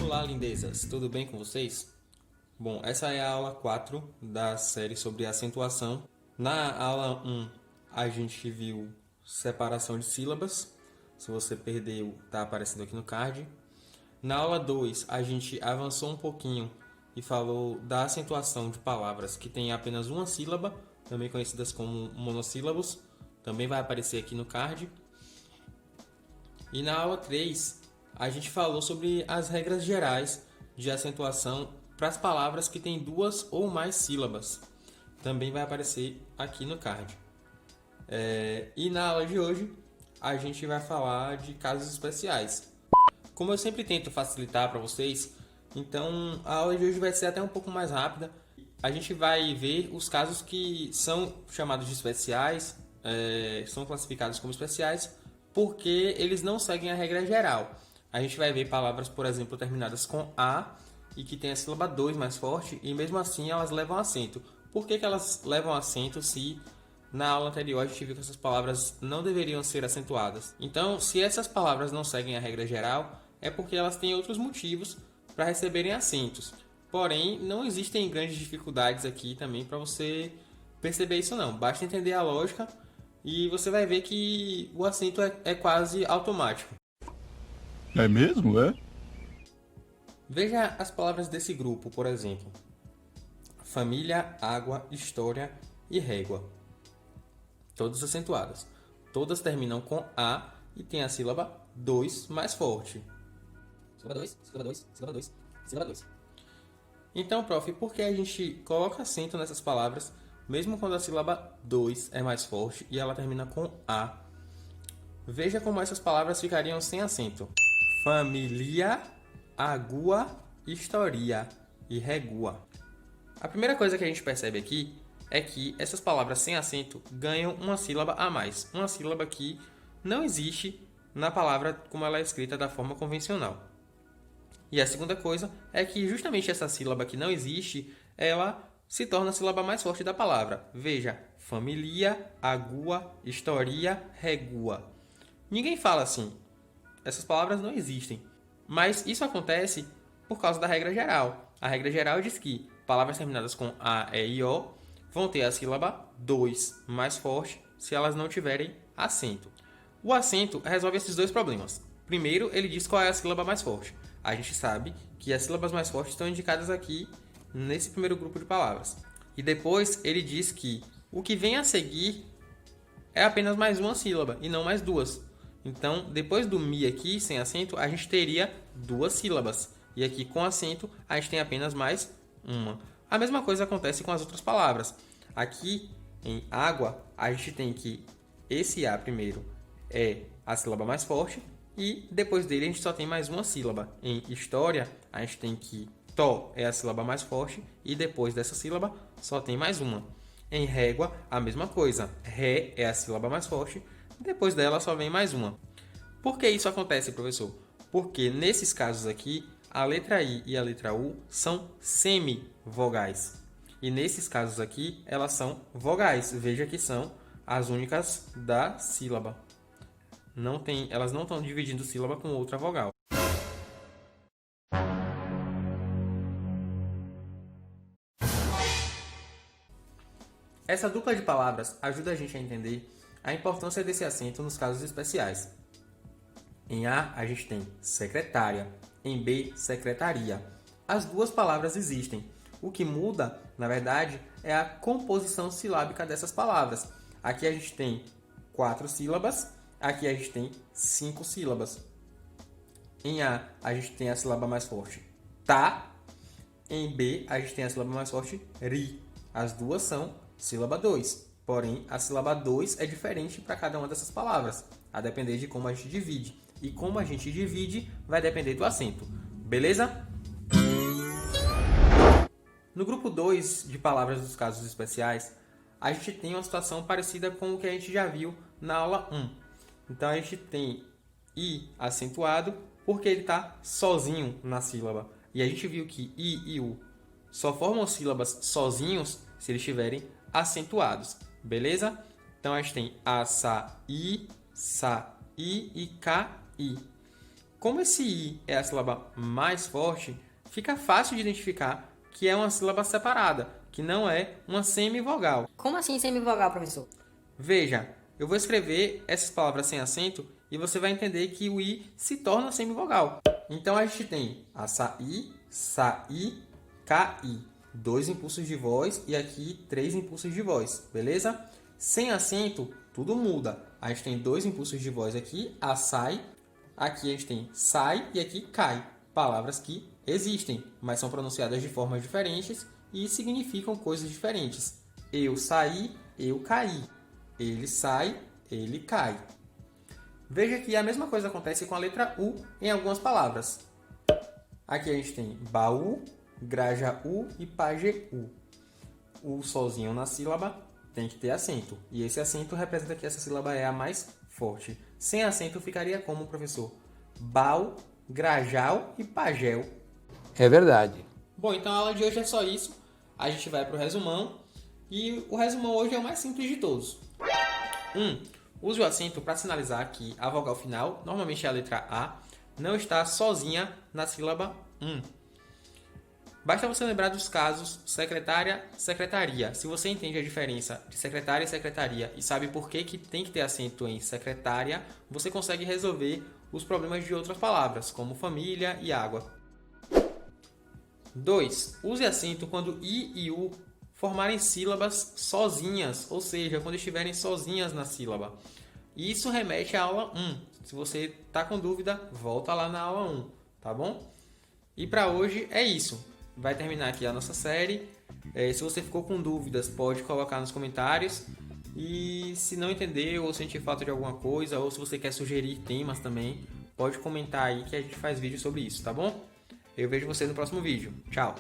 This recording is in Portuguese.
Olá, lindezas! Tudo bem com vocês? Bom, essa é a aula 4 da série sobre acentuação. Na aula 1, a gente viu separação de sílabas. Se você perdeu, está aparecendo aqui no card. Na aula 2, a gente avançou um pouquinho e falou da acentuação de palavras que têm apenas uma sílaba, também conhecidas como monossílabos. Também vai aparecer aqui no card. E na aula 3, a gente falou sobre as regras gerais de acentuação para as palavras que têm duas ou mais sílabas. Também vai aparecer aqui no card. E na aula de hoje, a gente vai falar de casos especiais. Como eu sempre tento facilitar para vocês, então a aula de hoje vai ser até um pouco mais rápida. A gente vai ver os casos que são chamados de especiais, são classificados como especiais, porque eles não seguem a regra geral. A gente vai ver palavras, por exemplo, terminadas com A e que tem a sílaba 2 mais forte, e mesmo assim elas levam acento. Por que elas levam acento se na aula anterior a gente viu que essas palavras não deveriam ser acentuadas? Então, se essas palavras não seguem a regra geral, é porque elas têm outros motivos para receberem acentos. Porém, não existem grandes dificuldades aqui também para você perceber isso não. Basta entender a lógica e você vai ver que o acento é quase automático. É mesmo, é? Veja as palavras desse grupo, por exemplo. Família, água, história e régua. Todas acentuadas. Todas terminam com A e tem a sílaba 2 mais forte. Sílaba 2, sílaba 2, sílaba 2, sílaba 2. Então, prof, por que a gente coloca acento nessas palavras, mesmo quando a sílaba 2 é mais forte e ela termina com A? Veja como essas palavras ficariam sem acento. Família, água, história e régua. A primeira coisa que a gente percebe aqui é que essas palavras sem acento ganham uma sílaba a mais. Uma sílaba que não existe na palavra como ela é escrita da forma convencional. E a segunda coisa é que justamente essa sílaba que não existe, ela se torna a sílaba mais forte da palavra. Veja, família, água, história, régua. Ninguém fala assim. Essas palavras não existem. Mas isso acontece por causa da regra geral. A regra geral diz que palavras terminadas com A, E e O vão ter a sílaba 2 mais forte se elas não tiverem acento. O acento resolve esses dois problemas. Primeiro, ele diz qual é a sílaba mais forte. A gente sabe que as sílabas mais fortes estão indicadas aqui nesse primeiro grupo de palavras. E depois ele diz que o que vem a seguir é apenas mais uma sílaba e não mais duas. Então, depois do mi aqui, sem acento, a gente teria duas sílabas. E aqui com acento, a gente tem apenas mais uma. A mesma coisa acontece com as outras palavras. Aqui, em água, a gente tem que esse A primeiro é a sílaba mais forte. E depois dele, a gente só tem mais uma sílaba. Em história, a gente tem que to é a sílaba mais forte. E depois dessa sílaba, só tem mais uma. Em régua, a mesma coisa. Ré é a sílaba mais forte. Depois dela só vem mais uma. Por que isso acontece, professor? Porque nesses casos aqui, a letra I e a letra U são semivogais. E nesses casos aqui, elas são vogais. Veja que são as únicas da sílaba. Elas não estão dividindo sílaba com outra vogal. Essa dupla de palavras ajuda a gente a entender a importância desse acento nos casos especiais. Em A, a gente tem secretária. Em B, secretaria. As duas palavras existem. O que muda, na verdade, é a composição silábica dessas palavras. Aqui a gente tem 4 sílabas, aqui a gente tem 5 sílabas. Em A, a gente tem a sílaba mais forte, tá. Em B, a gente tem a sílaba mais forte, ri. As duas são sílaba 2. Porém, a sílaba 2 é diferente para cada uma dessas palavras, a depender de como a gente divide. E como a gente divide, vai depender do acento. Beleza? No grupo 2 de palavras dos casos especiais, a gente tem uma situação parecida com o que a gente já viu na aula 1. Então, a gente tem I acentuado porque ele está sozinho na sílaba. E a gente viu que I e U só formam sílabas sozinhos se eles estiverem acentuados, beleza? Então a gente tem açaí, saí e caí. Como esse I é a sílaba mais forte, fica fácil de identificar que é uma sílaba separada, que não é uma semivogal. Como assim semivogal, professor? Veja, eu vou escrever essas palavras sem acento e você vai entender que o I se torna semivogal. Então a gente tem açaí, saí, caí. 2 impulsos de voz e aqui 3 impulsos de voz, beleza? Sem acento, tudo muda. A gente tem 2 impulsos de voz aqui, açai. Aqui a gente tem sai e aqui cai. Palavras que existem, mas são pronunciadas de formas diferentes e significam coisas diferentes. Eu saí, eu caí. Ele sai, ele cai. Veja que a mesma coisa acontece com a letra U em algumas palavras. Aqui a gente tem baú, grajaú e pajeú. O sozinho na sílaba tem que ter acento. E esse acento representa que essa sílaba é a mais forte. Sem acento ficaria como, professor? Bau, grajal e pagel. É verdade. Bom, então a aula de hoje é só isso. A gente vai para o resumão. E o resumão hoje é o mais simples de todos. 1. Use o acento para sinalizar que a vogal final, normalmente é a letra A, não está sozinha na sílaba 1. Basta você lembrar dos casos secretária, secretaria. Se você entende a diferença de secretária e secretaria e sabe por que tem que ter acento em secretária, você consegue resolver os problemas de outras palavras, como família e água. 2. Use acento quando I e U formarem sílabas sozinhas, ou seja, quando estiverem sozinhas na sílaba. E isso remete à aula 1. Se você está com dúvida, volta lá na aula 1, tá bom? E para hoje é isso. Vai terminar aqui a nossa série. Se você ficou com dúvidas, pode colocar nos comentários. E se não entendeu ou sentir falta de alguma coisa, ou se você quer sugerir temas também, pode comentar aí que a gente faz vídeo sobre isso, tá bom? Eu vejo vocês no próximo vídeo. Tchau!